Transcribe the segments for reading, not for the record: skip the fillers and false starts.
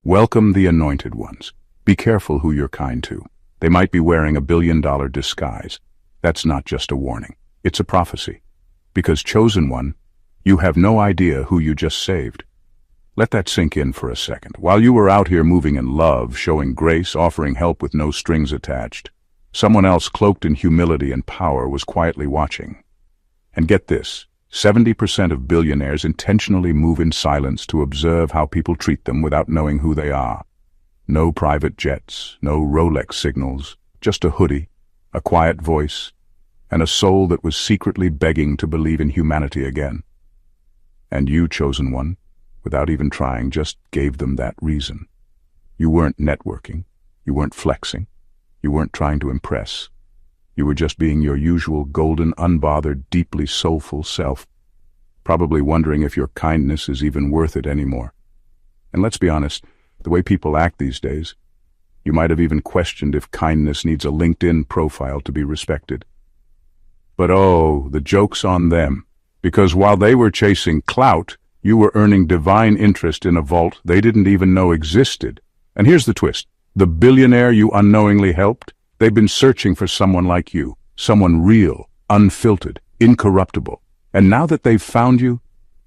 Welcome the anointed ones. Be careful who you're kind to. They might be wearing a billion-dollar disguise. That's not just a warning. It's a prophecy. Because chosen one, you have no idea who you just saved. Let that sink in for a second. While you were out here moving in love, showing grace, offering help with no strings attached, someone else cloaked in humility and power was quietly watching. And get this, 70% of billionaires intentionally move in silence to observe how people treat them without knowing who they are. No private jets, no Rolex signals, just a hoodie, a quiet voice, and a soul that was secretly begging to believe in humanity again. And you, chosen one, without even trying, just gave them that reason. You weren't networking, you weren't flexing, you weren't trying to impress. You were just being your usual golden, unbothered, deeply soulful self, probably wondering if your kindness is even worth it anymore. And let's be honest, the way people act these days, you might have even questioned if kindness needs a LinkedIn profile to be respected. But oh, the joke's on them, because while they were chasing clout, you were earning divine interest in a vault they didn't even know existed. And here's the twist. The billionaire you unknowingly helped, they've been searching for someone like you, someone real, unfiltered, incorruptible. And now that they've found you,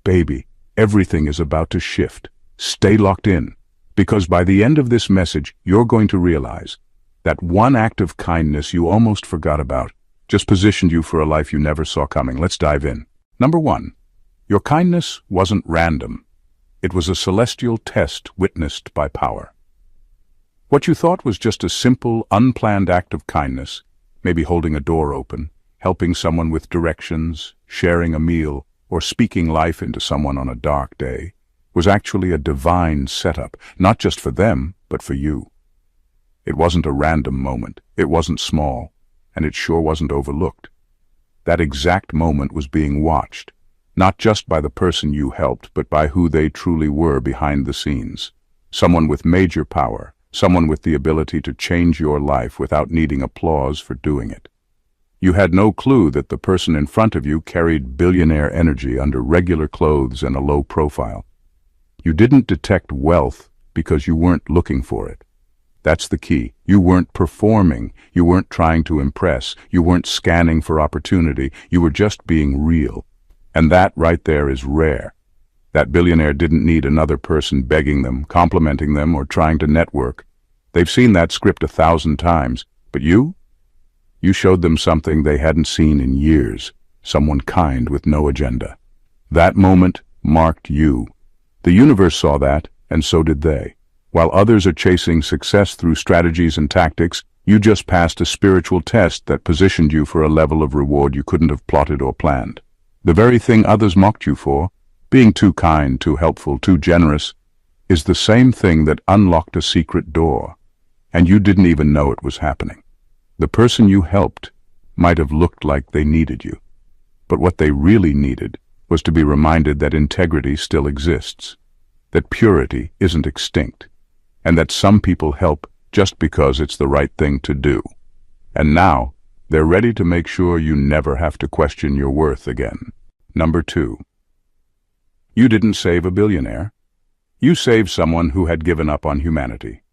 baby, everything is about to shift. Stay locked in, because by the end of this message, you're going to realize that one act of kindness you almost forgot about just positioned you for a life you never saw coming. Let's dive in. Number 1. Your kindness wasn't random. It was a celestial test witnessed by power. What you thought was just a simple, unplanned act of kindness, maybe holding a door open, helping someone with directions, sharing a meal, or speaking life into someone on a dark day, was actually a divine setup, not just for them, but for you. It wasn't a random moment, it wasn't small, and it sure wasn't overlooked. That exact moment was being watched, not just by the person you helped, but by who they truly were behind the scenes. Someone with major power, someone with the ability to change your life without needing applause for doing it. You had no clue that the person in front of you carried billionaire energy under regular clothes and a low profile. You didn't detect wealth because you weren't looking for it. That's the key. You weren't performing, you weren't trying to impress, you weren't scanning for opportunity, you were just being real. And that right there is rare. That billionaire didn't need another person begging them, complimenting them, or trying to network. They've seen that script 1,000 times. But you showed them something they hadn't seen in years, someone kind with no agenda. That moment marked you. The universe saw that, and so did they. While others are chasing success through strategies and tactics, you just passed a spiritual test that positioned you for a level of reward you couldn't have plotted or planned. The very thing others mocked you for, being too kind, too helpful, too generous, is the same thing that unlocked a secret door, and you didn't even know it was happening. The person you helped might have looked like they needed you, but what they really needed was to be reminded that integrity still exists, that purity isn't extinct, and that some people help just because it's the right thing to do. And now, they're ready to make sure you never have to question your worth again. Number 2. You didn't save a billionaire. You saved someone who had given up on humanity.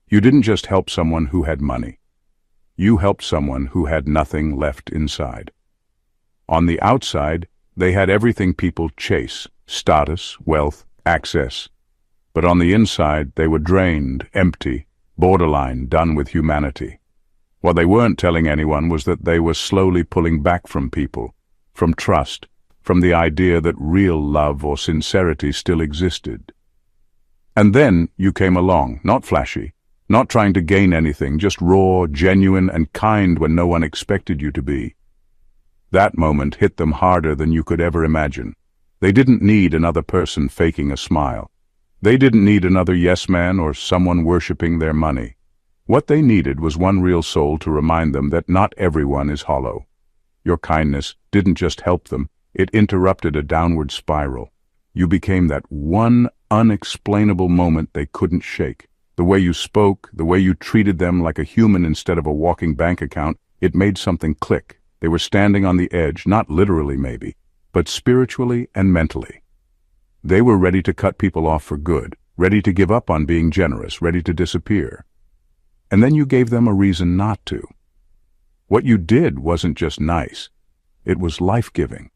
You didn't just help someone who had money. You helped someone who had nothing left inside. On the outside, they had everything people chase: status, wealth, access. But on the inside, they were drained, empty, borderline done with humanity. What they weren't telling anyone was that they were slowly pulling back from people, from trust, from the idea that real love or sincerity still existed. And then you came along, not flashy, not trying to gain anything, just raw, genuine, and kind when no one expected you to be. That moment hit them harder than you could ever imagine. They didn't need another person faking a smile. They didn't need another yes man or someone worshipping their money. What they needed was one real soul to remind them that not everyone is hollow. Your kindness didn't just help them, it interrupted a downward spiral. You became that one unexplainable moment they couldn't shake. The way you spoke, the way you treated them like a human instead of a walking bank account, it made something click. They were standing on the edge, not literally maybe, but spiritually and mentally. They were ready to cut people off for good, ready to give up on being generous, ready to disappear. And then you gave them a reason not to. What you did wasn't just nice, it was life-giving.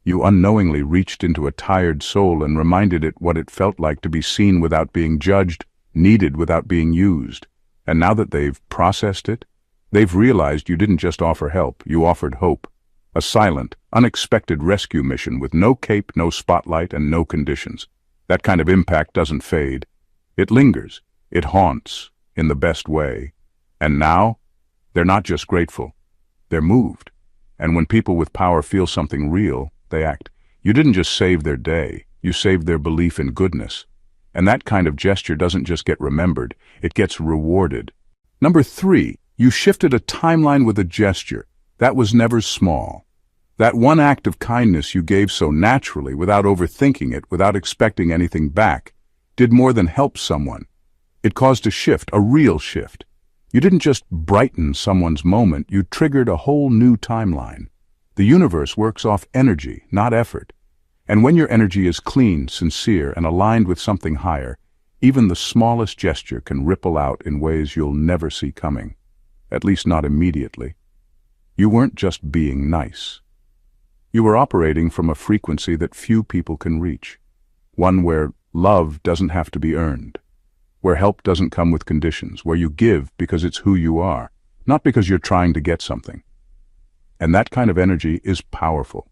You unknowingly reached into a tired soul and reminded it what it felt like to be seen without being judged, needed without being used. And now that they've processed it, they've realized you didn't just offer help, you offered hope. A silent, unexpected rescue mission with no cape, no spotlight, and no conditions. That kind of impact doesn't fade. It lingers. It haunts, in the best way. And now, they're not just grateful. They're moved. And when people with power feel something real, they act. You didn't just save their day, you saved their belief in goodness. And that kind of gesture doesn't just get remembered, it gets rewarded. Number 3, you shifted a timeline with a gesture. That was never small. That one act of kindness you gave so naturally, without overthinking it, without expecting anything back, did more than help someone. It caused a shift, a real shift. You didn't just brighten someone's moment, you triggered a whole new timeline. The universe works off energy, not effort. And when your energy is clean, sincere, and aligned with something higher, even the smallest gesture can ripple out in ways you'll never see coming. At least not immediately. You weren't just being nice. You were operating from a frequency that few people can reach. One where love doesn't have to be earned. Where help doesn't come with conditions. Where you give because it's who you are, not because you're trying to get something. And that kind of energy is powerful.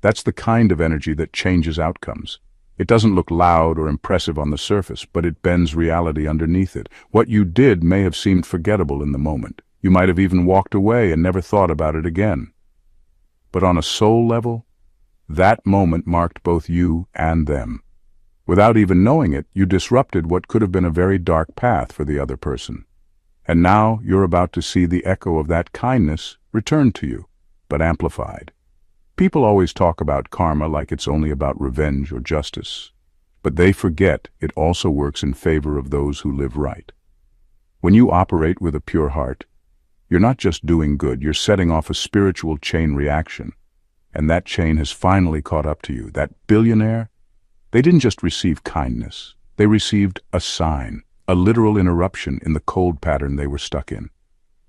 That's the kind of energy that changes outcomes. It doesn't look loud or impressive on the surface, but it bends reality underneath it. What you did may have seemed forgettable in the moment. You might have even walked away and never thought about it again. But on a soul level, that moment marked both you and them. Without even knowing it, you disrupted what could have been a very dark path for the other person. And now you're about to see the echo of that kindness return to you, but amplified. People always talk about karma like it's only about revenge or justice, but they forget it also works in favor of those who live right. When you operate with a pure heart, you're not just doing good, you're setting off a spiritual chain reaction, and that chain has finally caught up to you. That billionaire, they didn't just receive kindness, they received a sign, a literal interruption in the cold pattern they were stuck in.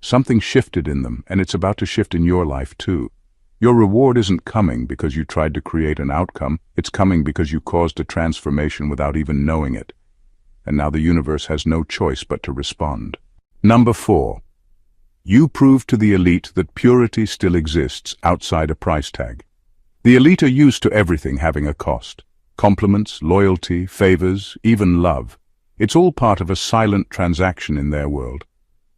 Something shifted in them, and it's about to shift in your life too. Your reward isn't coming because you tried to create an outcome, it's coming because you caused a transformation without even knowing it. And now the universe has no choice but to respond. Number 4. You proved to the elite that purity still exists outside a price tag. The elite are used to everything having a cost. Compliments, loyalty, favors, even love. It's all part of a silent transaction in their world.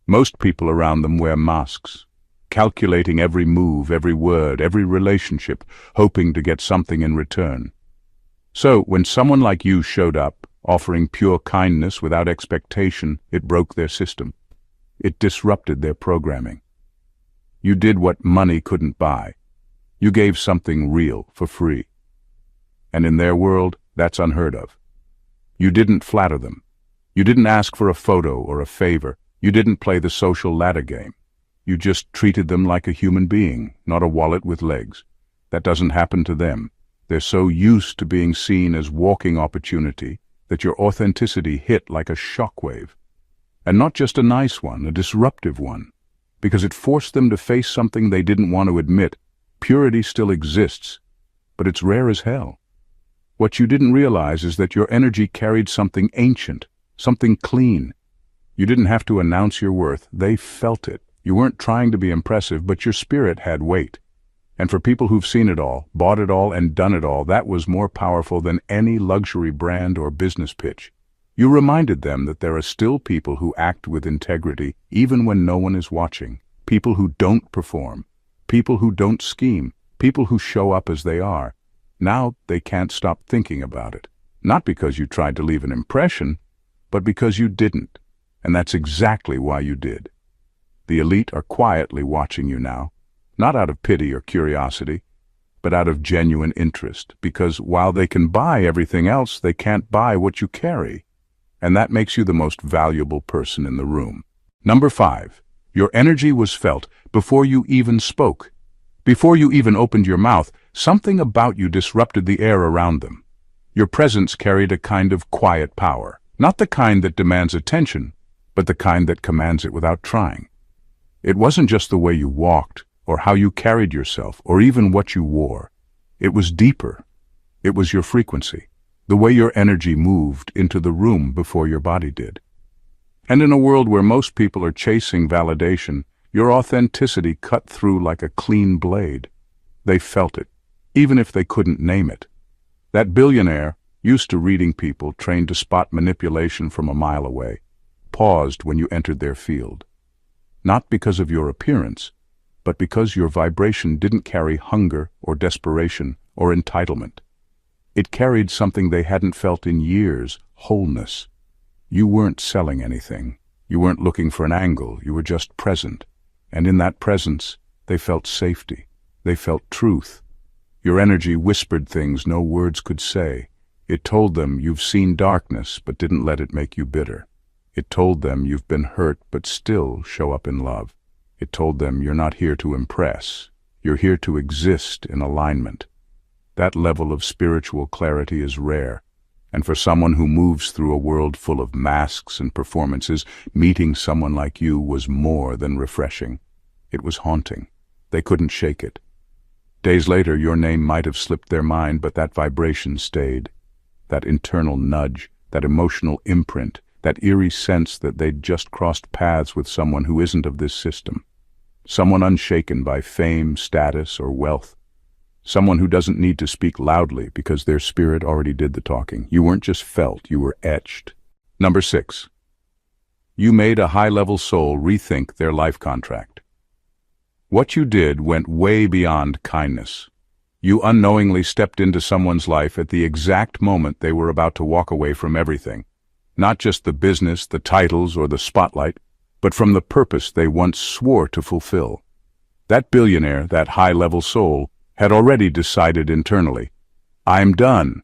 Most people around them wear masks, calculating every move, every word, every relationship, hoping to get something in return. So, when someone like you showed up, offering pure kindness without expectation, it broke their system. It disrupted their programming. You did what money couldn't buy. You gave something real for free. And in their world, that's unheard of. You didn't flatter them. You didn't ask for a photo or a favor. You didn't play the social ladder game. You just treated them like a human being, not a wallet with legs. That doesn't happen to them. They're so used to being seen as walking opportunity that your authenticity hit like a shockwave. And not just a nice one, a disruptive one, because it forced them to face something they didn't want to admit. Purity still exists, but it's rare as hell. What you didn't realize is that your energy carried something ancient, something clean. You didn't have to announce your worth, they felt it. You weren't trying to be impressive, but your spirit had weight. And for people who've seen it all, bought it all, and done it all, that was more powerful than any luxury brand or business pitch. You reminded them that there are still people who act with integrity, even when no one is watching. People who don't perform. People who don't scheme. People who show up as they are. Now they can't stop thinking about it. Not because you tried to leave an impression, but because you didn't. And that's exactly why you did. The elite are quietly watching you now, not out of pity or curiosity, but out of genuine interest, because while they can buy everything else, they can't buy what you carry. And that makes you the most valuable person in the room. Number 5, your energy was felt before you even spoke. Before you even opened your mouth, something about you disrupted the air around them. Your presence carried a kind of quiet power. Not the kind that demands attention, but the kind that commands it without trying. It wasn't just the way you walked, or how you carried yourself, or even what you wore. It was deeper. It was your frequency, the way your energy moved into the room before your body did. And in a world where most people are chasing validation, your authenticity cut through like a clean blade. They felt it, even if they couldn't name it. That billionaire, used to reading people, trained to spot manipulation from a mile away, paused when you entered their field. Not because of your appearance, but because your vibration didn't carry hunger or desperation or entitlement. It carried something they hadn't felt in years: wholeness. You weren't selling anything. You weren't looking for an angle. You were just present. And in that presence, they felt safety. They felt truth. Your energy whispered things no words could say. It told them you've seen darkness but didn't let it make you bitter. It told them you've been hurt but still show up in love. It told them you're not here to impress. You're here to exist in alignment. That level of spiritual clarity is rare, and for someone who moves through a world full of masks and performances, meeting someone like you was more than refreshing. It was haunting. They couldn't shake it. Days later, your name might have slipped their mind, but that vibration stayed. That internal nudge, that emotional imprint, that eerie sense that they'd just crossed paths with someone who isn't of this system. Someone unshaken by fame, status, or wealth. Someone who doesn't need to speak loudly because their spirit already did the talking. You weren't just felt, you were etched. Number 6. You made a high-level soul rethink their life contract. What you did went way beyond kindness. You unknowingly stepped into someone's life at the exact moment they were about to walk away from everything. Not just the business, the titles, or the spotlight, but from the purpose they once swore to fulfill. That billionaire, that high-level soul, had already decided internally, I'm done.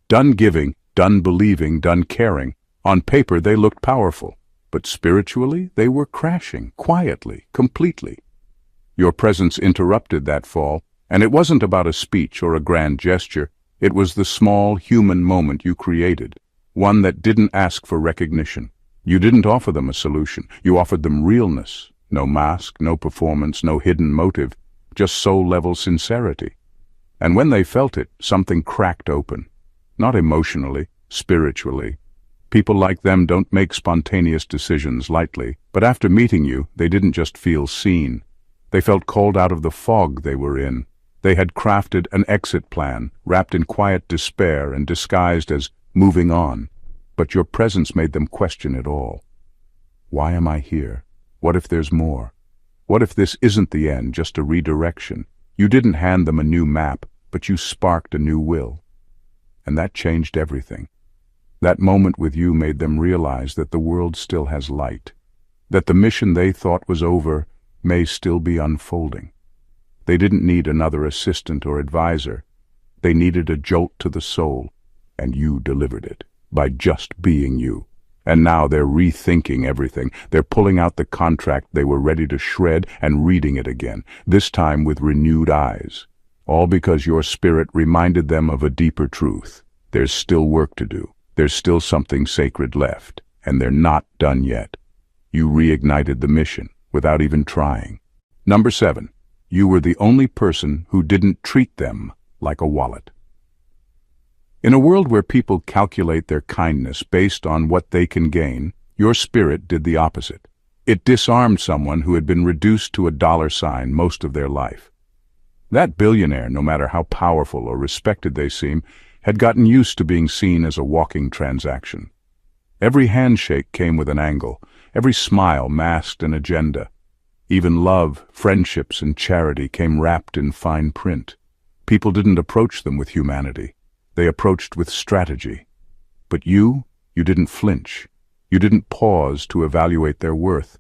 Done giving, done believing, done caring. On paper they looked powerful, but spiritually they were crashing, quietly, completely. Your presence interrupted that fall, and it wasn't about a speech or a grand gesture. It was the small human moment you created, one that didn't ask for recognition. You didn't offer them a solution. You offered them realness. No mask, no performance, no hidden motive. Just soul-level sincerity. And when they felt it, something cracked open. Not emotionally, spiritually. People like them don't make spontaneous decisions lightly, but after meeting you, they didn't just feel seen. They felt called out of the fog they were in. They had crafted an exit plan, wrapped in quiet despair and disguised as moving on. But your presence made them question it all. Why am I here? What if there's more? What if this isn't the end, just a redirection? You didn't hand them a new map, but you sparked a new will. And that changed everything. That moment with you made them realize that the world still has light, that the mission they thought was over may still be unfolding. They didn't need another assistant or advisor. They needed a jolt to the soul, and you delivered it, by just being you. And now they're rethinking everything. They're pulling out the contract they were ready to shred and reading it again, this time with renewed eyes. All because your spirit reminded them of a deeper truth. There's still work to do. There's still something sacred left, and they're not done yet. You reignited the mission without even trying. Number 7. You were the only person who didn't treat them like a wallet. In a world where people calculate their kindness based on what they can gain, your spirit did the opposite. It disarmed someone who had been reduced to a dollar sign most of their life. That billionaire, no matter how powerful or respected they seem, had gotten used to being seen as a walking transaction. Every handshake came with an angle. Every smile masked an agenda. Even love, friendships, and charity came wrapped in fine print. People didn't approach them with humanity. They approached with strategy. But you didn't flinch. You didn't pause to evaluate their worth.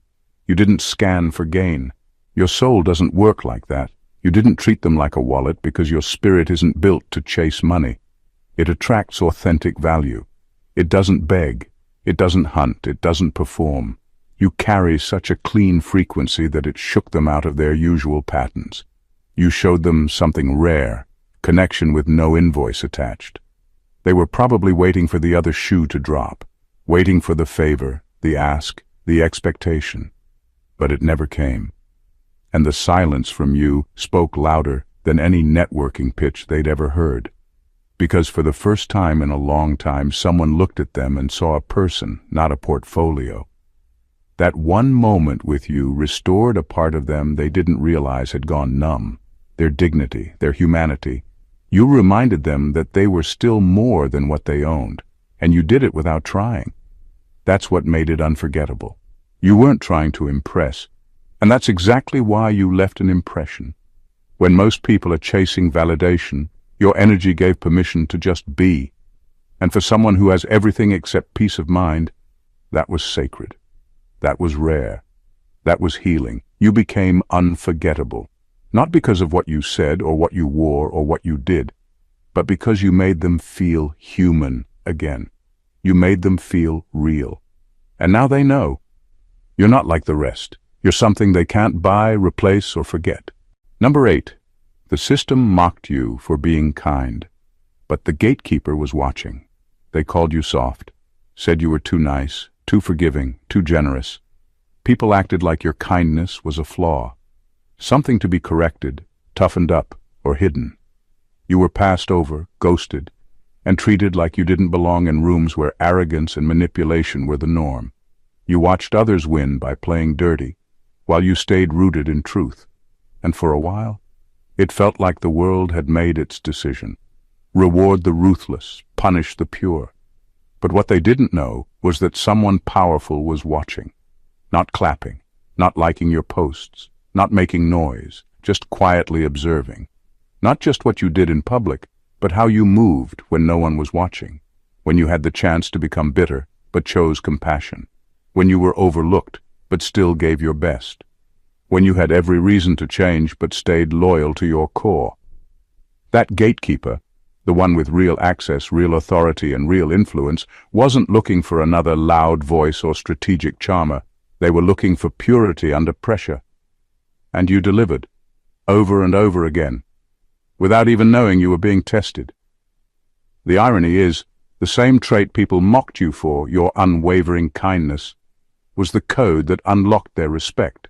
You didn't scan for gain. Your soul doesn't work like that. You didn't treat them like a wallet because your spirit isn't built to chase money. It attracts authentic value. It doesn't beg. It doesn't hunt. It doesn't perform. You carry such a clean frequency that it shook them out of their usual patterns. You showed them something rare, connection with no invoice attached. They were probably waiting for the other shoe to drop, waiting for the favor, the ask, the expectation. But it never came. And the silence from you spoke louder than any networking pitch they'd ever heard. Because for the first time in a long time, someone looked at them and saw a person, not a portfolio. That one moment with you restored a part of them they didn't realize had gone numb, their dignity, their humanity. You reminded them that they were still more than what they owned, and you did it without trying. That's what made it unforgettable. You weren't trying to impress, and that's exactly why you left an impression. When most people are chasing validation, your energy gave permission to just be. And for someone who has everything except peace of mind, that was sacred. That was rare. That was healing. You became unforgettable. Not because of what you said or what you wore or what you did, but because you made them feel human again. You made them feel real. And now they know. You're not like the rest. You're something they can't buy, replace, or forget. Number 8. The system mocked you for being kind. But the gatekeeper was watching. They called you soft, said you were too nice, too forgiving, too generous. People acted like your kindness was a flaw. Something to be corrected, toughened up, or hidden. You were passed over, ghosted, and treated like you didn't belong in rooms where arrogance and manipulation were the norm. You watched others win by playing dirty, while you stayed rooted in truth. And for a while, it felt like the world had made its decision. Reward the ruthless, punish the pure. But what they didn't know was that someone powerful was watching. Not clapping, not liking your posts, not making noise, just quietly observing. Not just what you did in public, but how you moved when no one was watching. When you had the chance to become bitter, but chose compassion. When you were overlooked, but still gave your best. When you had every reason to change, but stayed loyal to your core. That gatekeeper, the one with real access, real authority, and real influence, wasn't looking for another loud voice or strategic charmer. They were looking for purity under pressure. And you delivered, over and over again, without even knowing you were being tested. The irony is, the same trait people mocked you for, your unwavering kindness, was the code that unlocked their respect.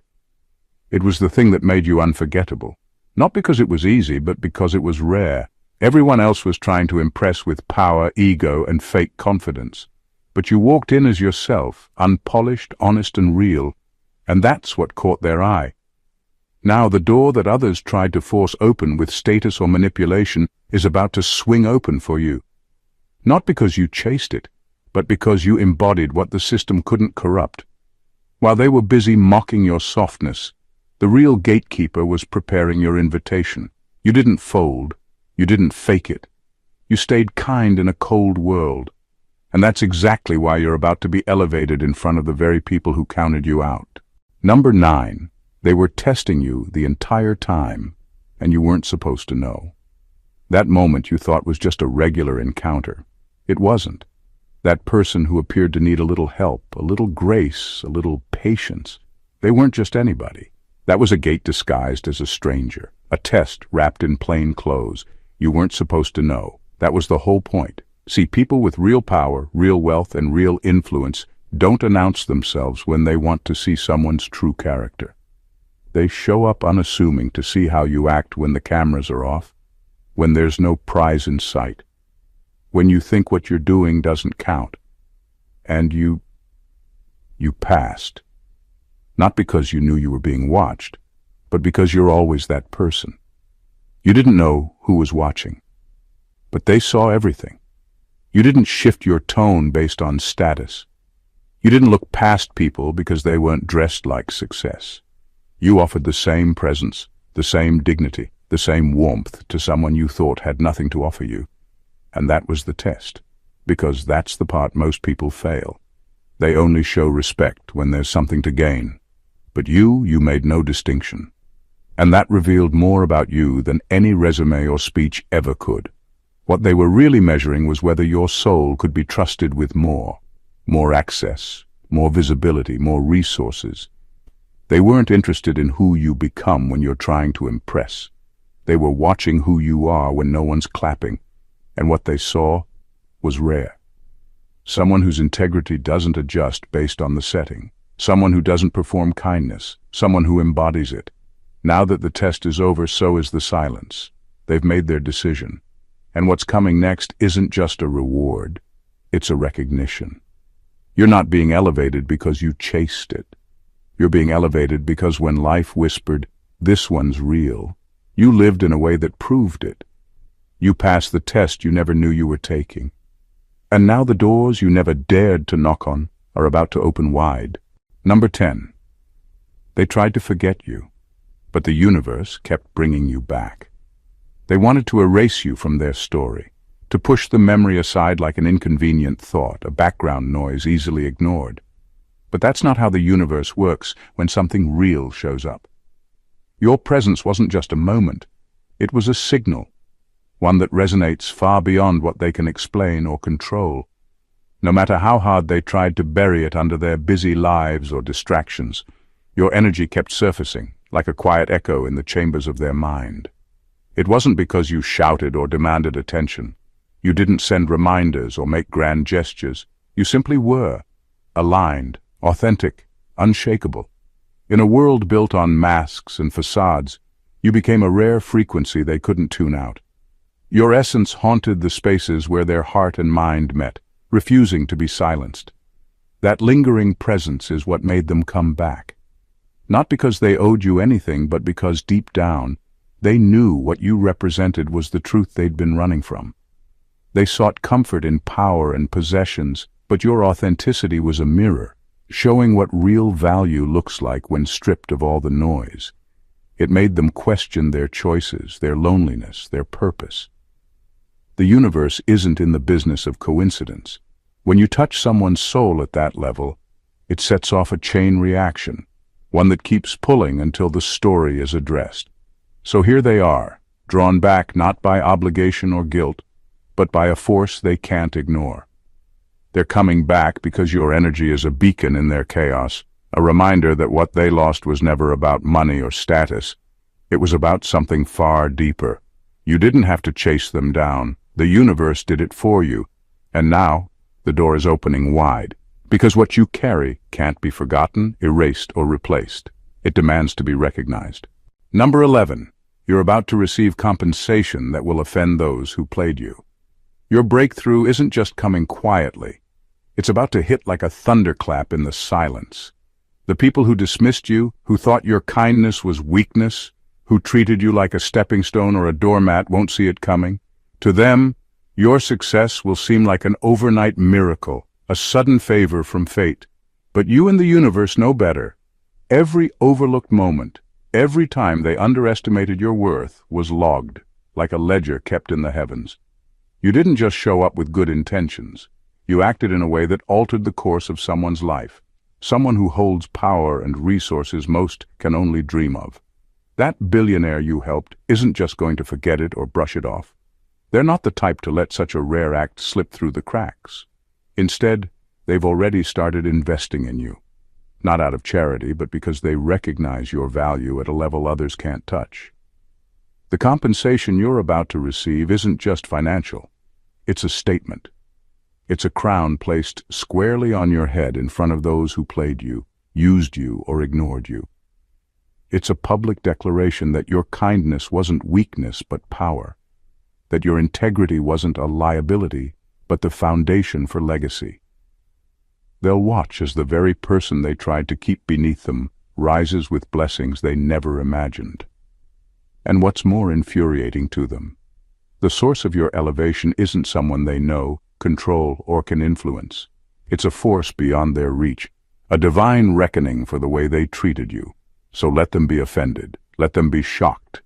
It was the thing that made you unforgettable, not because it was easy, but because it was rare. Everyone else was trying to impress with power, ego, and fake confidence. But you walked in as yourself, unpolished, honest, and real, and that's what caught their eye. Now the door that others tried to force open with status or manipulation is about to swing open for you. Not because you chased it, but because you embodied what the system couldn't corrupt. While they were busy mocking your softness, the real gatekeeper was preparing your invitation. You didn't fold. You didn't fake it. You stayed kind in a cold world. And that's exactly why you're about to be elevated in front of the very people who counted you out. Number 9. They were testing you the entire time, and you weren't supposed to know. That moment you thought was just a regular encounter. It wasn't. That person who appeared to need a little help, a little grace, a little patience, they weren't just anybody. That was a gate disguised as a stranger, a test wrapped in plain clothes. You weren't supposed to know. That was the whole point. See, people with real power, real wealth, and real influence don't announce themselves when they want to see someone's true character. They show up unassuming to see how you act when the cameras are off, when there's no prize in sight, when you think what you're doing doesn't count. And you passed. Not because you knew you were being watched, but because you're always that person. You didn't know who was watching, but they saw everything. You didn't shift your tone based on status. You didn't look past people because they weren't dressed like success. You offered the same presence, the same dignity, the same warmth to someone you thought had nothing to offer you. And that was the test, because that's the part most people fail. They only show respect when there's something to gain. But you made no distinction. And that revealed more about you than any resume or speech ever could. What they were really measuring was whether your soul could be trusted with more access, more visibility, more resources. They weren't interested in who you become when you're trying to impress. They were watching who you are when no one's clapping, and what they saw was rare. someone whose integrity doesn't adjust based on the setting, someone who doesn't perform kindness, someone who embodies it. Now that the test is over, so is the silence. They've made their decision. And what's coming next isn't just a reward, it's a recognition. You're not being elevated because you chased it. You're being elevated because when life whispered, "This one's real," you lived in a way that proved it. You passed the test you never knew you were taking. And now the doors you never dared to knock on are about to open wide. Number 10. They tried to forget you, but the universe kept bringing you back. They wanted to erase you from their story, to push the memory aside like an inconvenient thought, a background noise easily ignored. But that's not how the universe works when something real shows up. Your presence wasn't just a moment, it was a signal, one that resonates far beyond what they can explain or control. No matter how hard they tried to bury it under their busy lives or distractions, your energy kept surfacing, like a quiet echo in the chambers of their mind. It wasn't because you shouted or demanded attention. You didn't send reminders or make grand gestures. You simply were, aligned, authentic, unshakable. In a world built on masks and facades, you became a rare frequency they couldn't tune out. Your essence haunted the spaces where their heart and mind met, refusing to be silenced. That lingering presence is what made them come back. Not because they owed you anything, but because deep down, they knew what you represented was the truth they'd been running from. They sought comfort in power and possessions, but your authenticity was a mirror, showing what real value looks like when stripped of all the noise. It made them question their choices, their loneliness, their purpose. The universe isn't in the business of coincidence. When you touch someone's soul at that level, it sets off a chain reaction, one that keeps pulling until the story is addressed. So here they are, drawn back not by obligation or guilt, but by a force they can't ignore. They're coming back because your energy is a beacon in their chaos, a reminder that what they lost was never about money or status. It was about something far deeper. You didn't have to chase them down. The universe did it for you. And now, the door is opening wide, because what you carry can't be forgotten, erased, or replaced. It demands to be recognized. Number 11. You're about to receive compensation that will offend those who played you. Your breakthrough isn't just coming quietly. It's about to hit like a thunderclap in the silence. The people who dismissed you, who thought your kindness was weakness, who treated you like a stepping stone or a doormat, won't see it coming. To them, your success will seem like an overnight miracle, a sudden favor from fate. But you and the universe know better. Every overlooked moment, every time they underestimated your worth, was logged, like a ledger kept in the heavens. You didn't just show up with good intentions. You acted in a way that altered the course of someone's life, someone who holds power and resources most can only dream of. That billionaire you helped isn't just going to forget it or brush it off. They're not the type to let such a rare act slip through the cracks. Instead, they've already started investing in you. Not out of charity, but because they recognize your value at a level others can't touch. The compensation you're about to receive isn't just financial. It's a statement. It's a crown placed squarely on your head in front of those who played you, used you, or ignored you. It's a public declaration that your kindness wasn't weakness but power, that your integrity wasn't a liability but the foundation for legacy. They'll watch as the very person they tried to keep beneath them rises with blessings they never imagined. And what's more infuriating to them, the source of your elevation isn't someone they know, control, or can influence. It's a force beyond their reach, a divine reckoning for the way they treated you. So let them be offended, let them be shocked,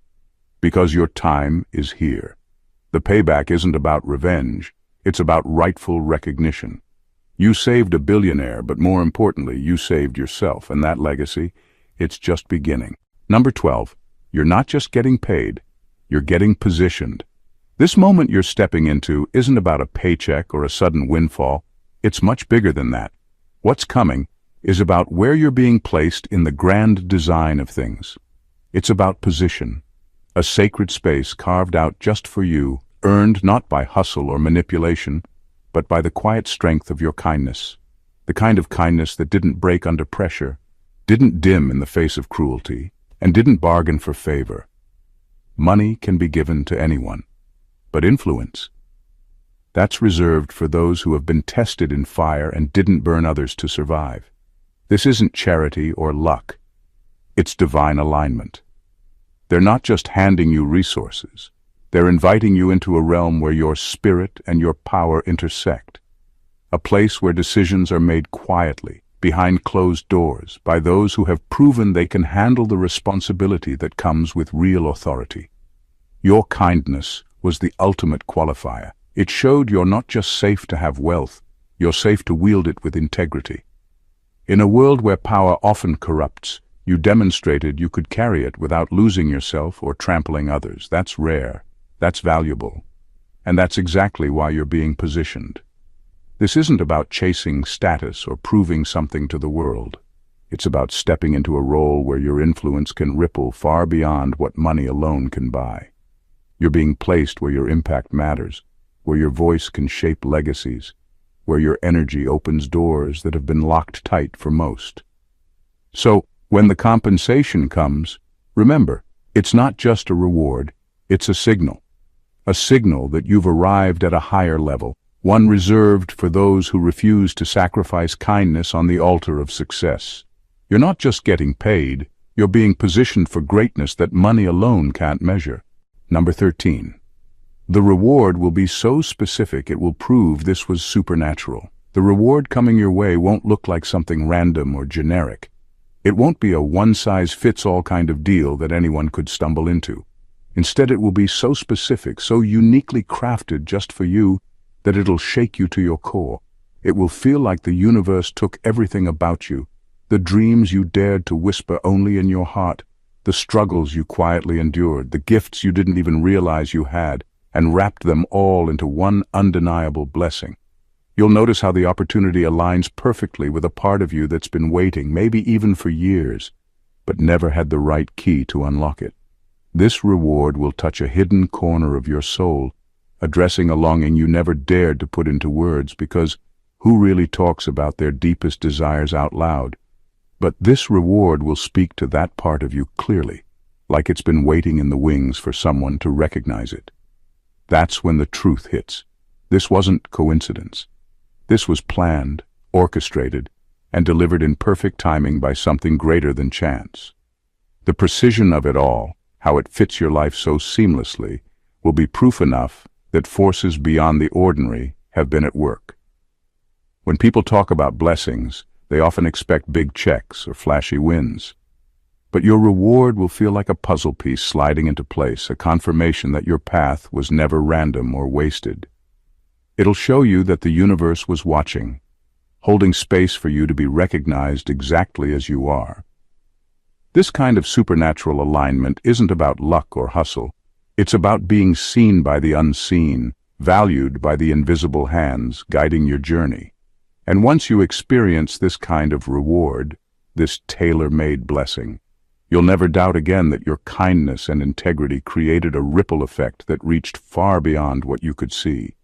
because your time is here. The payback isn't about revenge, it's about rightful recognition. You saved a billionaire, but more importantly, you saved yourself, and that legacy, it's just beginning. Number 12, you're not just getting paid, you're getting positioned. This moment you're stepping into isn't about a paycheck or a sudden windfall. It's much bigger than that. What's coming is about where you're being placed in the grand design of things. It's about position, a sacred space carved out just for you, earned not by hustle or manipulation, but by the quiet strength of your kindness. The kind of kindness that didn't break under pressure, didn't dim in the face of cruelty, and didn't bargain for favor. Money can be given to anyone, but influence, that's reserved for those who have been tested in fire and didn't burn others to survive. This isn't charity or luck. It's divine alignment. They're not just handing you resources. They're inviting you into a realm where your spirit and your power intersect. A place where decisions are made quietly, behind closed doors, by those who have proven they can handle the responsibility that comes with real authority. Your kindness was the ultimate qualifier. It showed you're not just safe to have wealth, you're safe to wield it with integrity. In a world where power often corrupts, you demonstrated you could carry it without losing yourself or trampling others. That's rare, that's valuable, and that's exactly why you're being positioned. This isn't about chasing status or proving something to the world. It's about stepping into a role where your influence can ripple far beyond what money alone can buy. You're being placed where your impact matters, where your voice can shape legacies, where your energy opens doors that have been locked tight for most. So, when the compensation comes, remember, it's not just a reward, it's a signal that you've arrived at a higher level, one reserved for those who refuse to sacrifice kindness on the altar of success. You're not just getting paid, you're being positioned for greatness that money alone can't measure. Number 13. The reward will be so specific it will prove this was supernatural. The reward coming your way won't look like something random or generic. It won't be a one-size-fits-all kind of deal that anyone could stumble into. Instead, it will be so specific, so uniquely crafted just for you, that it'll shake you to your core. It will feel like the universe took everything about you, the dreams you dared to whisper only in your heart, the struggles you quietly endured, the gifts you didn't even realize you had, and wrapped them all into one undeniable blessing. You'll notice how the opportunity aligns perfectly with a part of you that's been waiting, maybe even for years, but never had the right key to unlock it. This reward will touch a hidden corner of your soul, addressing a longing you never dared to put into words, because who really talks about their deepest desires out loud? But this reward will speak to that part of you clearly, like it's been waiting in the wings for someone to recognize it. That's when the truth hits. This wasn't coincidence. This was planned, orchestrated, and delivered in perfect timing by something greater than chance. The precision of it all, how it fits your life so seamlessly, will be proof enough that forces beyond the ordinary have been at work. When people talk about blessings, they often expect big checks or flashy wins. But your reward will feel like a puzzle piece sliding into place, a confirmation that your path was never random or wasted. It'll show you that the universe was watching, holding space for you to be recognized exactly as you are. This kind of supernatural alignment isn't about luck or hustle. It's about being seen by the unseen, valued by the invisible hands guiding your journey. And once you experience this kind of reward, this tailor-made blessing, you'll never doubt again that your kindness and integrity created a ripple effect that reached far beyond what you could see.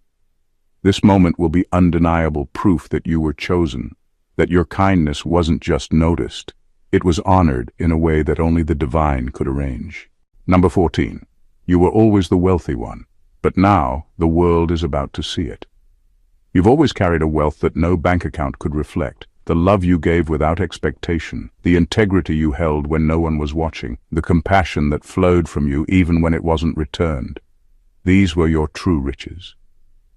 This moment will be undeniable proof that you were chosen, that your kindness wasn't just noticed, it was honored in a way that only the divine could arrange. Number 14. You were always the wealthy one, but now the world is about to see it. You've always carried a wealth that no bank account could reflect. The love you gave without expectation, the integrity you held when no one was watching, the compassion that flowed from you even when it wasn't returned. These were your true riches.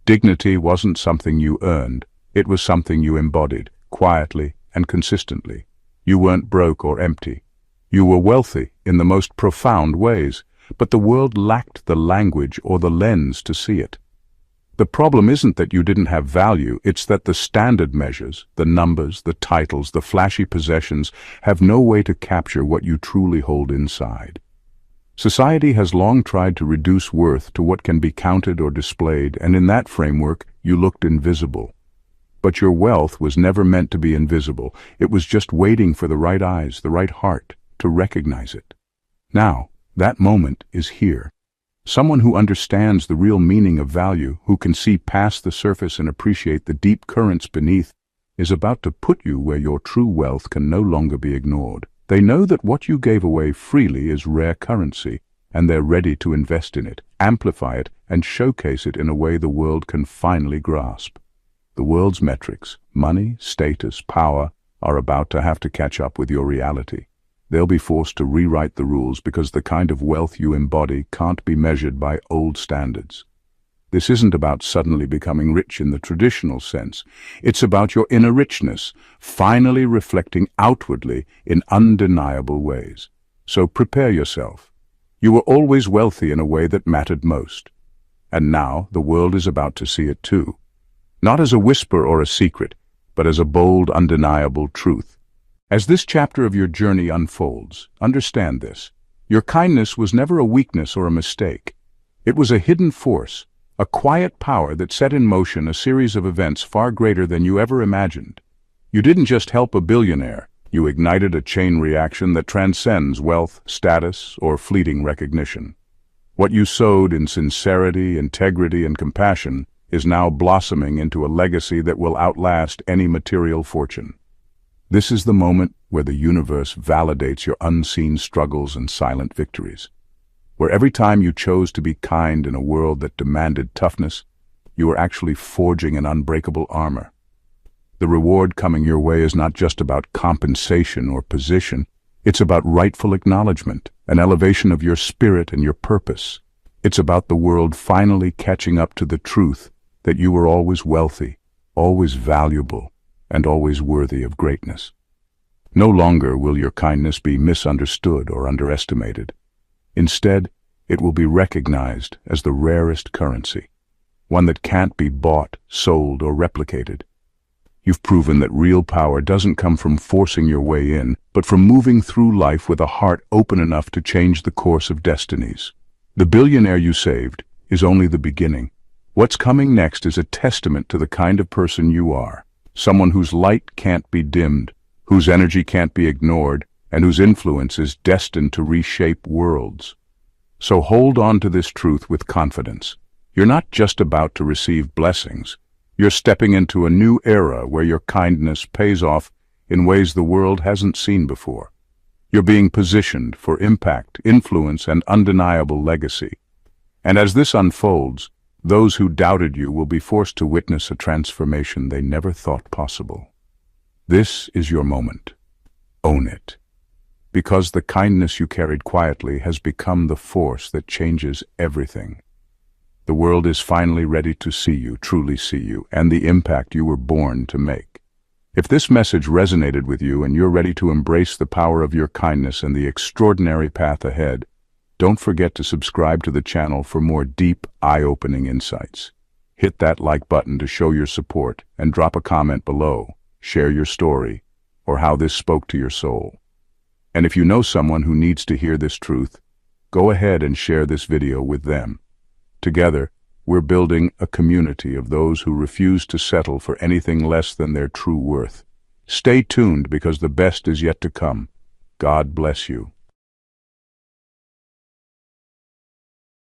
Dignity wasn't something you earned, it was something you embodied, quietly and consistently. You weren't broke or empty. You were wealthy in the most profound ways, but the world lacked the language or the lens to see it. The problem isn't that you didn't have value, it's that the standard measures, the numbers, the titles, the flashy possessions, have no way to capture what you truly hold inside. Society has long tried to reduce worth to what can be counted or displayed, and in that framework, you looked invisible. But your wealth was never meant to be invisible. It was just waiting for the right eyes, the right heart, to recognize it. Now, that moment is here. Someone who understands the real meaning of value, who can see past the surface and appreciate the deep currents beneath, is about to put you where your true wealth can no longer be ignored. They know that what you gave away freely is rare currency, and they're ready to invest in it, amplify it, and showcase it in a way the world can finally grasp. The world's metrics, money, status, power, are about to have to catch up with your reality. They'll be forced to rewrite the rules because the kind of wealth you embody can't be measured by old standards. This isn't about suddenly becoming rich in the traditional sense. It's about your inner richness, finally reflecting outwardly in undeniable ways. So prepare yourself. You were always wealthy in a way that mattered most. And now the world is about to see it too. Not as a whisper or a secret, but as a bold, undeniable truth. As this chapter of your journey unfolds, understand this. Your kindness was never a weakness or a mistake. It was a hidden force, a quiet power that set in motion a series of events far greater than you ever imagined. You didn't just help a billionaire, you ignited a chain reaction that transcends wealth, status, or fleeting recognition. What you sowed in sincerity, integrity, and compassion is now blossoming into a legacy that will outlast any material fortune. This is the moment where the universe validates your unseen struggles and silent victories. Where every time you chose to be kind in a world that demanded toughness, you were actually forging an unbreakable armor. The reward coming your way is not just about compensation or position, it's about rightful acknowledgement, an elevation of your spirit and your purpose. It's about the world finally catching up to the truth that you were always wealthy, always valuable, and always worthy of greatness. No longer will your kindness be misunderstood or underestimated. Instead, it will be recognized as the rarest currency, one that can't be bought, sold, or replicated. You've proven that real power doesn't come from forcing your way in, but from moving through life with a heart open enough to change the course of destinies. The billionaire you saved is only the beginning. What's coming next is a testament to the kind of person you are. Someone whose light can't be dimmed, whose energy can't be ignored, and whose influence is destined to reshape worlds. So hold on to this truth with confidence. You're not just about to receive blessings. You're stepping into a new era where your kindness pays off in ways the world hasn't seen before. You're being positioned for impact, influence, and undeniable legacy. And as this unfolds, those who doubted you will be forced to witness a transformation they never thought possible. This is your moment. Own it. Because the kindness you carried quietly has become the force that changes everything. The world is finally ready to see you, truly see you, and the impact you were born to make. If this message resonated with you and you're ready to embrace the power of your kindness and the extraordinary path ahead, don't forget to subscribe to the channel for more deep, eye-opening insights. Hit that like button to show your support and drop a comment below. Share your story or how this spoke to your soul. And if you know someone who needs to hear this truth, go ahead and share this video with them. Together, we're building a community of those who refuse to settle for anything less than their true worth. Stay tuned because the best is yet to come. God bless you.